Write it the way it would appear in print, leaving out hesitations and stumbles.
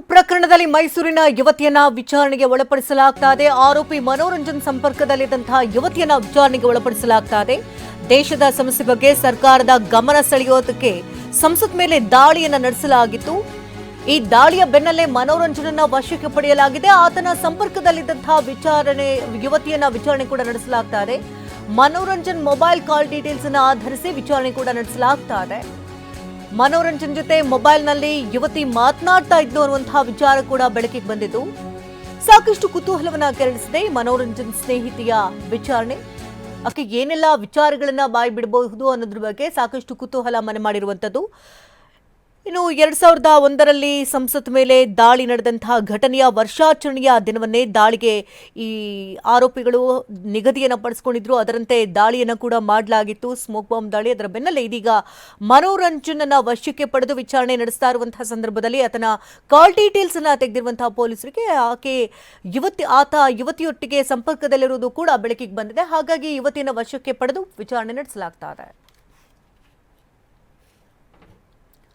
ಪ್ರಕರಣದಲ್ಲಿ ಮೈಸೂರಿನ ಯುವತಿಯನ್ನ ವಿಚಾರಣೆಗೆ ಒಳಪಡಿಸಲಾಗ್ತಾ ಇದೆ. ಆರೋಪಿ ಮನೋರಂಜನ್ ಸಂಪರ್ಕದಲ್ಲಿದ್ದಂತಹ ಯುವತಿಯನ್ನ ವಿಚಾರಣೆಗೆ ಒಳಪಡಿಸಲಾಗ್ತಾ ಇದೆ. ದೇಶದ ಸಮಸ್ಯೆ ಬಗ್ಗೆ ಸರ್ಕಾರದ ಗಮನ ಸೆಳೆಯೋದಕ್ಕೆ ಸಂಸತ್ ಮೇಲೆ ದಾಳಿಯನ್ನ ನಡೆಸಲಾಗಿತ್ತು. ಈ ದಾಳಿಯ ಬೆನ್ನಲ್ಲೇ ಮನೋರಂಜನನ್ನ ವಶಕ್ಕೆ ಪಡೆಯಲಾಗಿದೆ. ಆತನ ಸಂಪರ್ಕದಲ್ಲಿದ್ದಂತಹ ಯುವತಿಯನ್ನ ವಿಚಾರಣೆ ಕೂಡ ನಡೆಸಲಾಗ್ತಾ ಇದೆ. ಮನೋರಂಜನ್ ಮೊಬೈಲ್ ಕಾಲ್ ಡೀಟೇಲ್ಸ್ ಅನ್ನು ಆಧರಿಸಿ ವಿಚಾರಣೆ ಕೂಡ ನಡೆಸಲಾಗ್ತಾ ಇದೆ. ಮನೋರಂಜನ್ ಜೊತೆ ಮೊಬೈಲ್ನಲ್ಲಿ ಯುವತಿ ಮಾತನಾಡ್ತಾ ಇದ್ದು ಅನ್ನುವಂತಹ ವಿಚಾರ ಕೂಡ ಬೆಳಕಿಗೆ ಬಂದಿದ್ದು ಸಾಕಷ್ಟು ಕುತೂಹಲವನ್ನ ಕೆರಳಿಸಿದೆ. ಮನೋರಂಜನ್ ಸ್ನೇಹಿತೆಯ ವಿಚಾರಣೆ, ಆಕೆ ಏನೆಲ್ಲ ವಿಚಾರಗಳನ್ನ ಬಾಯಿ ಬಿಡಬಹುದು ಅನ್ನೋದ್ರ ಬಗ್ಗೆ ಸಾಕಷ್ಟು ಕುತೂಹಲ ಮನೆ ಮಾಡಿರುವಂತದ್ದು. ಇನ್ನು 2001ರಲ್ಲಿ ಸಂಸತ್ ಮೇಲೆ ದಾಳಿ ನಡೆದಂತಹ ಘಟನೆಯ ವರ್ಷಾಚರಣೆಯ ದಿನವನ್ನೇ ದಾಳಿಗೆ ಈ ಆರೋಪಿಗಳು ನಿಗದಿಯನ್ನು ಪಡಿಸಿಕೊಂಡಿದ್ರು. ಅದರಂತೆ ದಾಳಿಯನ್ನು ಕೂಡ ಮಾಡಲಾಗಿತ್ತು, ಸ್ಮೋಕ್ ಬಾಂಬ್ ದಾಳಿ. ಅದರ ಬೆನ್ನಲ್ಲೇ ಇದೀಗ ಮನೋರಂಜನನ್ನ ವಶಕ್ಕೆ ಪಡೆದು ವಿಚಾರಣೆ ನಡೆಸ್ತಾ ಇರುವಂತಹ ಸಂದರ್ಭದಲ್ಲಿ ಆತನ ಕಾಲ್ ಡೀಟೇಲ್ಸ್ ಅನ್ನ ತೆಗೆದಿರುವಂತಹ ಪೊಲೀಸರಿಗೆ ಆತ ಯುವತಿಯೊಟ್ಟಿಗೆ ಸಂಪರ್ಕದಲ್ಲಿರುವುದು ಕೂಡ ಬೆಳಕಿಗೆ ಬಂದಿದೆ. ಹಾಗಾಗಿ ಯುವತಿಯನ್ನು ವಶಕ್ಕೆ ಪಡೆದು ವಿಚಾರಣೆ ನಡೆಸಲಾಗ್ತಾ ಇದೆ.